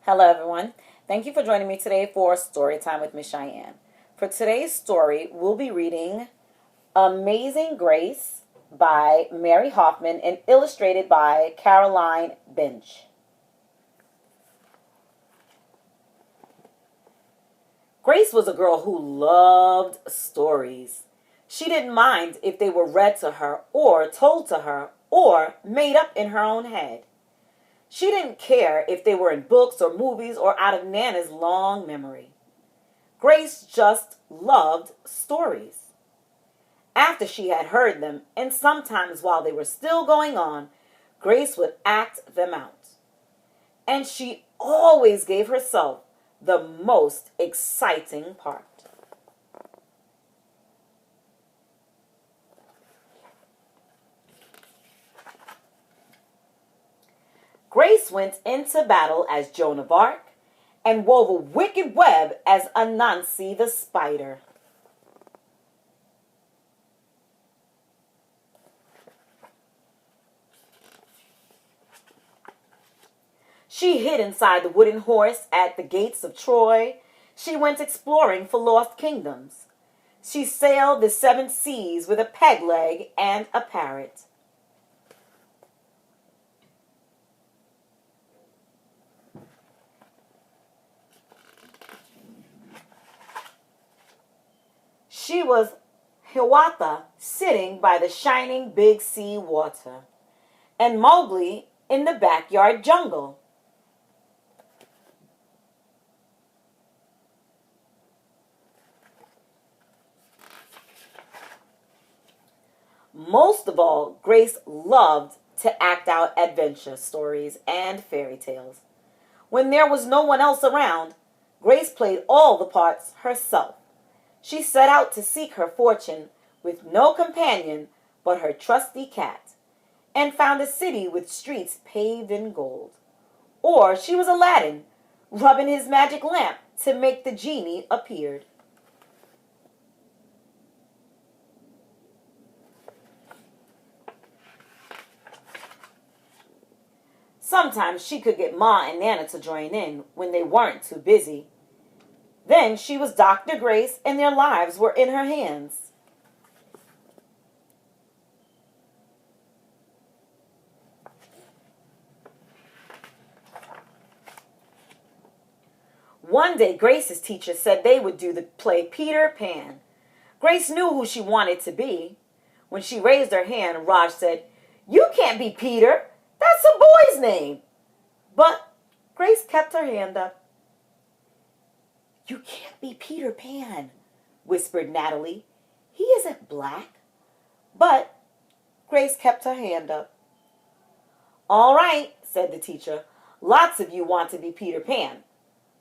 Hello, everyone. Thank you for joining me today for Storytime with Miss Shyanne. For today's story, we'll be reading Amazing Grace by Mary Hoffman and illustrated by Caroline Bench. Grace was a girl who loved stories. She didn't mind if they were read to her or told to her or made up in her own head. She didn't care if they were in books or movies or out of Nana's long memory. Grace just loved stories. After she had heard them, and sometimes while they were still going on, Grace would act them out. And she always gave herself the most exciting part. Grace went into battle as Joan of Arc and wove a wicked web as Anansi the spider. She hid inside the wooden horse at the gates of Troy. She went exploring for lost kingdoms. She sailed the 7 seas with a peg leg and a parrot. She was Hiawatha sitting by the shining big sea water, and Mowgli in the backyard jungle. Most of all, Grace loved to act out adventure stories and fairy tales. When there was no one else around, Grace played all the parts herself. She set out to seek her fortune with no companion but her trusty cat, and found a city with streets paved in gold. Or she was Aladdin, rubbing his magic lamp to make the genie appeared. Sometimes she could get Ma and Nana to join in when they weren't too busy. Then she was Dr. Grace and their lives were in her hands. One day Grace's teacher said they would do the play Peter Pan. Grace knew who she wanted to be. When she raised her hand, Raj said, "You can't be Peter. That's a boy's name." But Grace kept her hand up. "You can't be Peter Pan," whispered Natalie. "He isn't black." But Grace kept her hand up. "All right," said the teacher. "Lots of you want to be Peter Pan.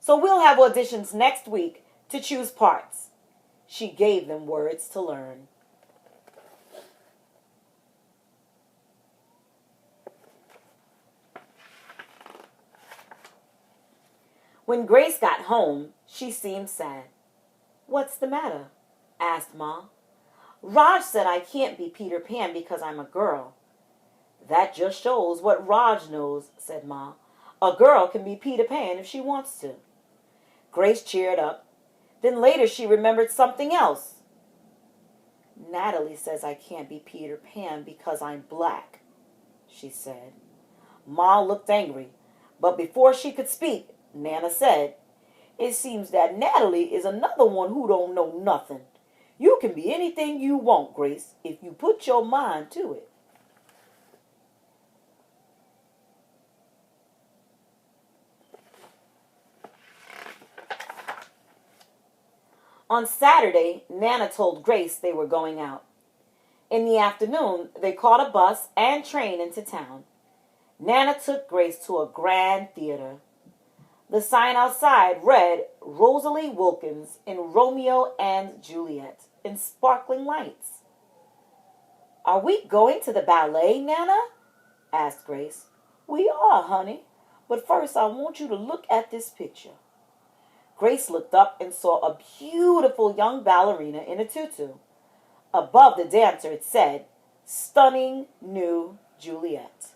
So we'll have auditions next week to choose parts." She gave them words to learn. When Grace got home, she seemed sad. "What's the matter?" asked Ma. "Raj said I can't be Peter Pan because I'm a girl." "That just shows what Raj knows," said Ma. "A girl can be Peter Pan if she wants to." Grace cheered up. Then later she remembered something else. "Natalie says I can't be Peter Pan because I'm black," she said. Ma looked angry, but before she could speak, Nana said, "It seems that Natalie is another one who don't know nothing. You can be anything you want, Grace, if you put your mind to it." On Saturday, Nana told Grace they were going out. In the afternoon, they caught a bus and train into town. Nana took Grace to a grand theater. The sign outside read Rosalie Wilkins in Romeo and Juliet in sparkling lights. "Are we going to the ballet, Nana?" asked Grace. "We are, honey. But first I want you to look at this picture." Grace looked up and saw a beautiful young ballerina in a tutu. Above the dancer it said, "Stunning New Juliet."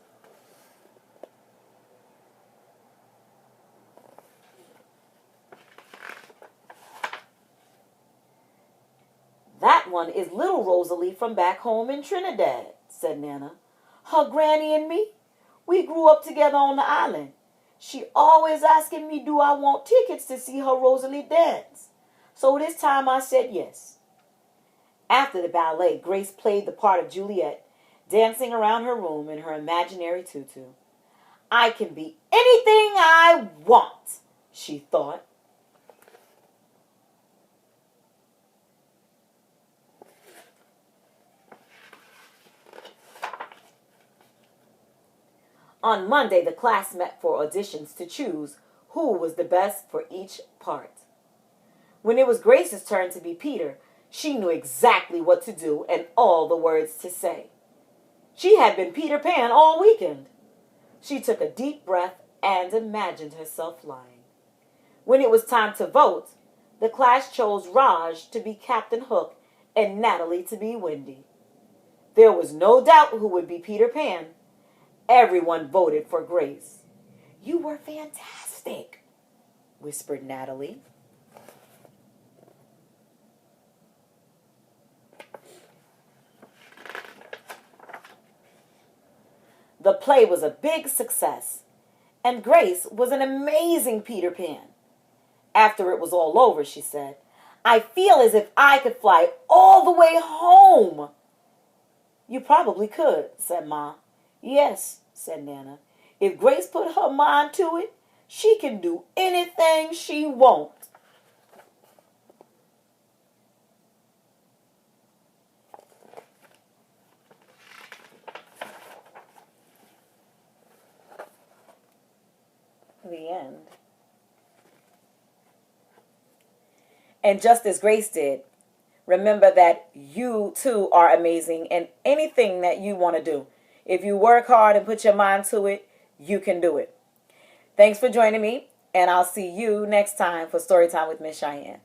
That one is little Rosalie from back home in Trinidad, said Nana. Her granny and me, we grew up together on the island. She always asking me, do I want tickets to see her Rosalie dance? So this time I said yes. After the ballet, Grace played the part of Juliet, dancing around her room in her imaginary tutu. I can be anything I want, she thought. On Monday, the class met for auditions to choose who was the best for each part. When it was Grace's turn to be Peter, she knew exactly what to do and all the words to say. She had been Peter Pan all weekend. She took a deep breath and imagined herself flying. When it was time to vote, the class chose Raj to be Captain Hook and Natalie to be Wendy. There was no doubt who would be Peter Pan. Everyone voted for Grace. You were fantastic, whispered Natalie. The play was a big success, and Grace was an amazing Peter Pan. After it was all over, she said, I feel as if I could fly all the way home. You probably could, said Ma. Yes, said Nana. If Grace put her mind to it, she can do anything she wants. The end. And just as Grace did, remember that you too are amazing in anything that you want to do. If you work hard and put your mind to it, you can do it. Thanks for joining me, and I'll see you next time for Storytime with Miss Shyanne.